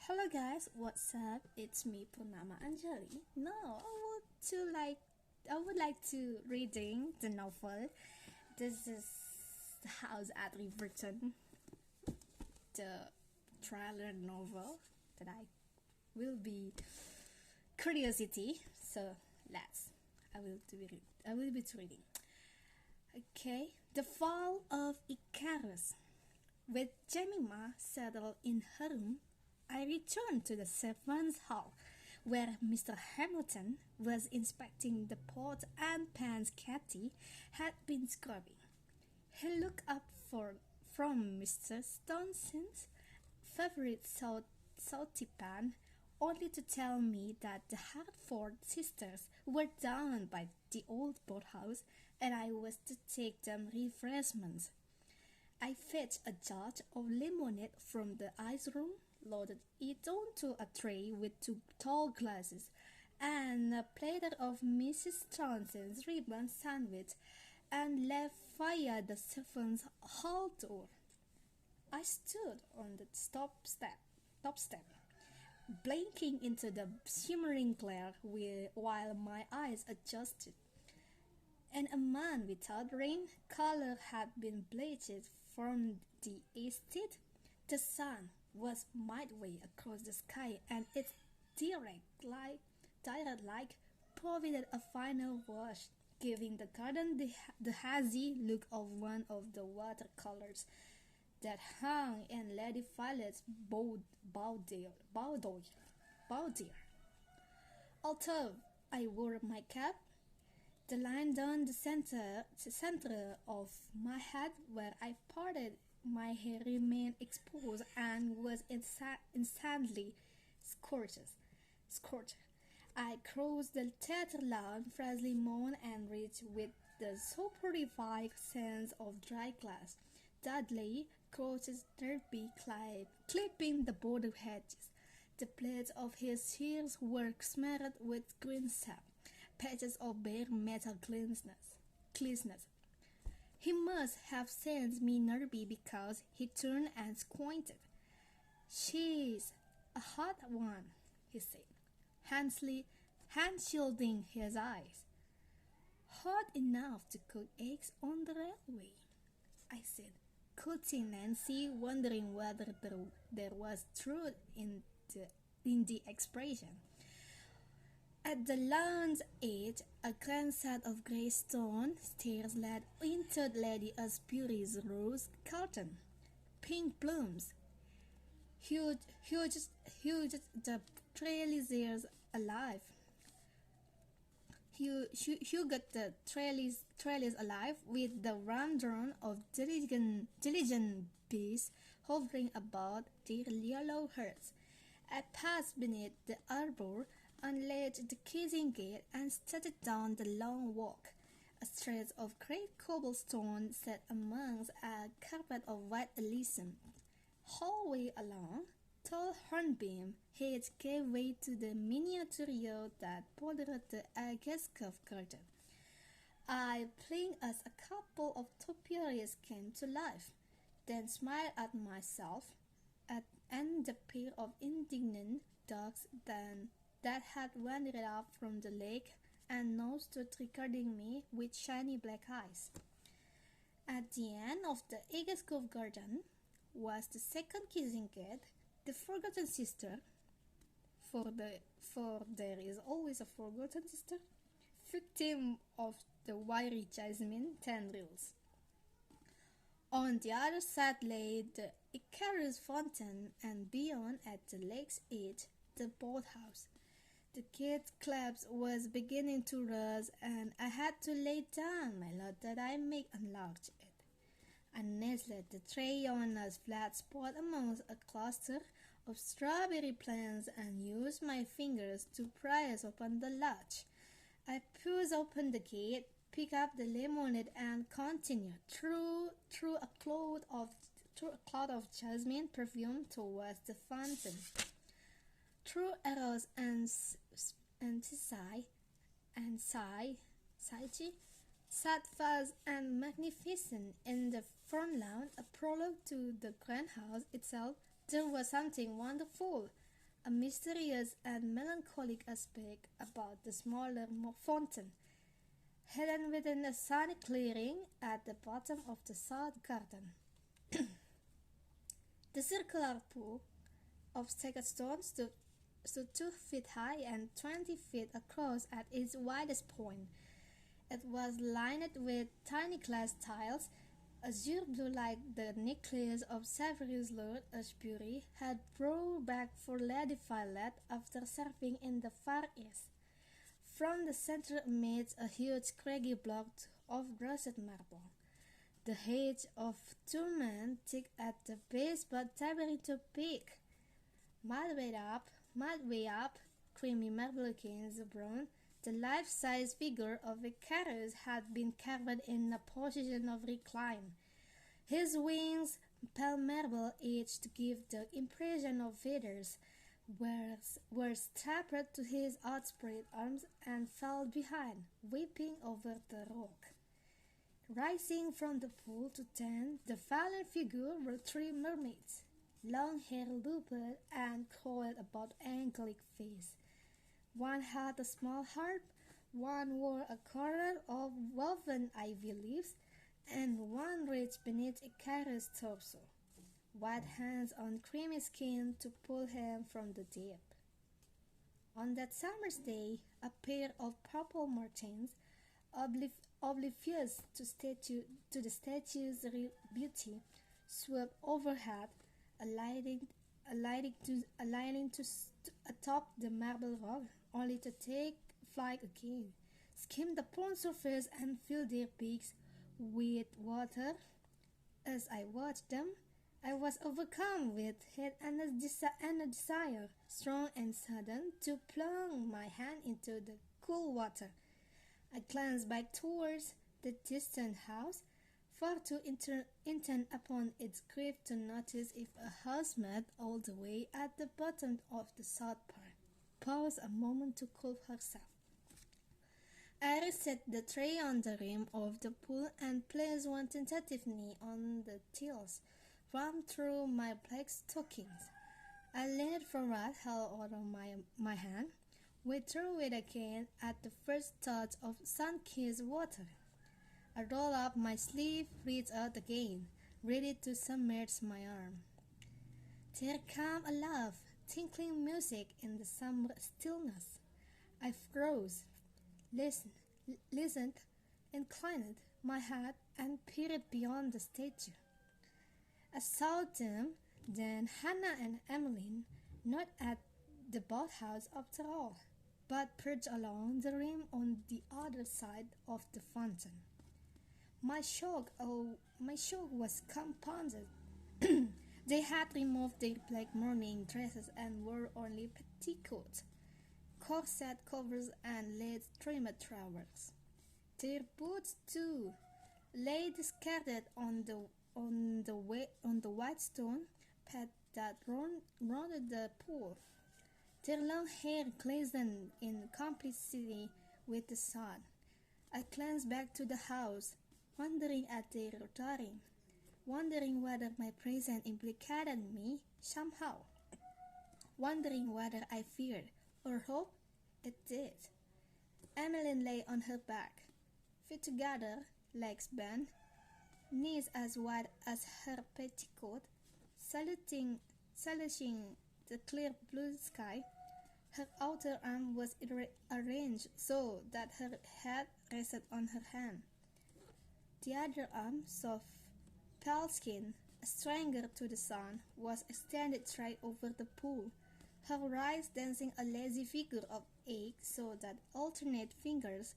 Hello guys, what's up? It's me Purnama Anjali. I would like to reading the novel. This is The House at Riverton, the thriller novel that I will be curiosity. So let's I will be reading. Okay, The Fall of Icarus. With Jemima settled in her room, I returned to the servants' hall, where Mr. Hamilton was inspecting the pots and pans Katy had been scrubbing. He looked up from Mr. Stonson's favorite salty pan, only to tell me that the Hartford sisters were down by the old boathouse, and I was to take them refreshments. I fetched a jar of lemonade from the ice room, loaded it onto a tray with two tall glasses, and a platter of Mrs. Johnson's ribbon sandwich, and left via the servants' hall door. I stood on the top step, blinking into the shimmering glare while my eyes adjusted. And a man without rain color had been bleached from the estate. The sun was midway across the sky, and its direct light provided a final wash, giving the garden the hazy look of one of the watercolors that hung in Lady Violet's boudoir. Although I wore my cap, the line down the center of my head where I parted my hair remained exposed and was instantly scorched. I crossed the theatre lawn, freshly mown and rich with the soporific sense of dry glass. Dudley crossed Derby, clipping the border hedges. The blades of his shears were smeared with green sap, patches of bare metal cleanness. He must have sent me nervy because he turned and squinted. "She's a hot one," he said, hand-shielding his eyes. "Hot enough to cook eggs on the railway," I said, quoting Nancy, wondering whether there was truth in the expression. At the lawn's edge, a grand set of grey stone stairs led into Lady Asbury's rose garden. Pink blooms huge the trellises alive. Hugh got the trellis alive with the rundown of diligent bees hovering about their yellow hearts. I passed beneath the arbor, unlatched the kitchen gate, and started down the long walk. A stretch of great cobblestone set amongst a carpet of white elysium. Halfway along, tall hornbeam hedge gave way to the miniature yacht that bordered the Agassiz garden. I blinked as a couple of topiaries came to life, then smiled at myself and the pair of indignant dogs that had wandered up from the lake and now stood regarding me with shiny black eyes. At the end of the Agassiz garden was the second kissing gate, the forgotten sister, for there is always a forgotten sister, victim of the wiry jasmine tendrils. On the other side lay the Icarus fountain, and beyond, at the lake's edge, the boathouse. The gate collapse was beginning to rust, and I had to lay down my lot that I might unlock it. I nestled the tray on a flat spot amongst a cluster of strawberry plants and used my fingers to prise open the latch. I pushed open the gate, picked up the lemonade, and continued through a cloud of jasmine perfume towards the fountain. Through arrows and Psyche, sat vast and magnificent in the front lawn, a prologue to the grand house itself. There was something wonderful, a mysterious and melancholic aspect about the smaller fountain, hidden within a sunny clearing at the bottom of the south garden. The circular pool of staggered stones stood 2 feet high and 20 feet across at its widest point. It was lined with tiny glass tiles, azure blue like the necklace of Severus Lord Ashbury had brought back for Lady Violet after serving in the Far East. From the center emits a huge craggy block of rusted marble. The hedge of 2 men thick at the base but tapering to peak. Midway up, creamy marble against the brown, the life-size figure of Icarus had been carved in a position of recline. His wings, pale marble edged to give the impression of feathers, were strapped to his outspread arms and fell behind, weeping over the rock. Rising from the pool to tend the fallen figure were 3 mermaids, long hair looped and coiled about angelic face. One had a small harp, one wore a coronet of woven ivy leaves, and one reached beneath Icarus' torso, white hands on creamy skin to pull him from the deep. On that summer's day, a pair of purple Mortons, oblivious to the statue's real beauty, swept overhead, alighting atop the marble rock, only to take flight again, skim the pond surface and fill their beaks with water. As I watched them, I was overcome with hate and a desire, strong and sudden, to plunge my hand into the cool water. I glanced back towards the distant house, far too intent upon its grief to notice if a housemaid all the way at the bottom of the south part paused a moment to cool herself. I reset the tray on the rim of the pool and placed one tentative knee on the tills, ran through my black stockings. I leaned forward, held out of my hand, withdrew it again at the first touch of sun-kissed water. I rolled up my sleeve, reached out again, ready to submerge my arm. There came a laugh, tinkling music in the summer stillness. I froze, listened, inclined my head, and peered beyond the statue. I saw them, then Hannah and Emmeline, not at the boathouse after all, but perched along the rim on the other side of the fountain. My shock was compounded. They had removed their black morning dresses and wore only petticoats, corset covers, and lace-trimmed trousers. Their boots, too, lay discarded on the white stone path that rounded the pool. Their long hair glistened in complicity with the sun. I glanced back to the house, wondering at their returning, wondering whether my presence implicated me somehow, wondering whether I feared or hoped it did. Emmeline lay on her back, feet together, legs bent, knees as wide as her petticoat, saluting the clear blue sky. Her outer arm was arranged so that her head rested on her hand. The other arm, soft, pale skin, a stranger to the sun, was extended straight over the pool, her eyes dancing a lazy figure of 8 so that alternate fingers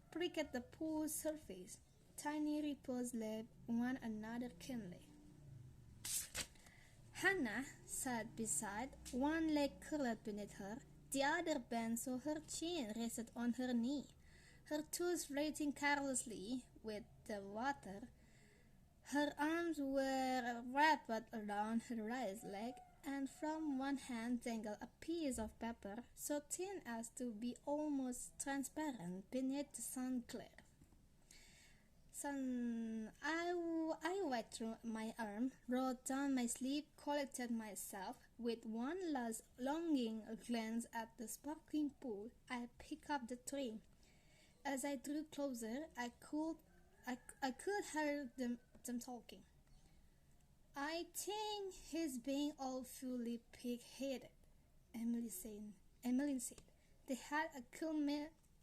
pricked the pool's surface. Tiny ripples left one another keenly. Hannah sat beside, one leg curled beneath her, the other bent so her chin rested on her knee, her toes flirting carelessly with the water. Her arms were wrapped around her right leg, and from one hand dangled a piece of paper so thin as to be almost transparent beneath the sun glare. I went through my arm, rolled down my sleeve, collected myself. With one last longing glance at the sparkling pool, I picked up the tray. As I drew closer, I could hear them talking. "I think he's being awfully pig-headed," Emily said. Emily said. They had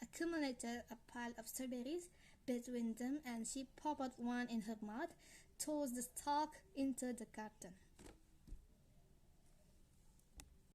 accumulated a pile of strawberries between them, and she popped one in her mouth, tossed the stalk into the garden.